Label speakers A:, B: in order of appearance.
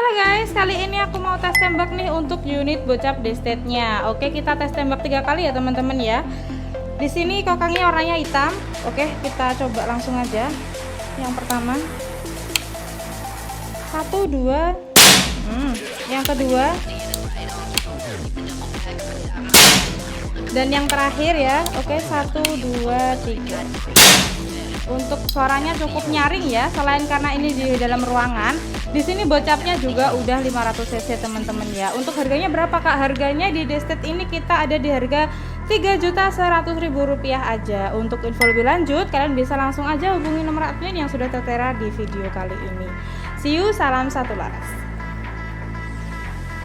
A: Halo guys, kali ini aku mau tes tembak nih untuk unit bocap destetnya. Oke, kita tes tembak 3 kali ya teman-teman ya. Di sini kokangnya warnanya hitam. Oke, kita coba langsung aja. Yang pertama, 1, 2. Yang kedua, dan yang terakhir ya. Oke, 1, 2, 3. Untuk suaranya cukup nyaring ya, selain karena ini di dalam ruangan. Di sini bocapnya juga udah 500 cc teman-teman ya. Untuk harganya berapa Kak? Harganya di Destet ini kita ada di harga Rp3.100.000 aja. Untuk info lebih lanjut kalian bisa langsung aja hubungi nomor admin yang sudah tertera di video kali ini. See you, salam satu laras.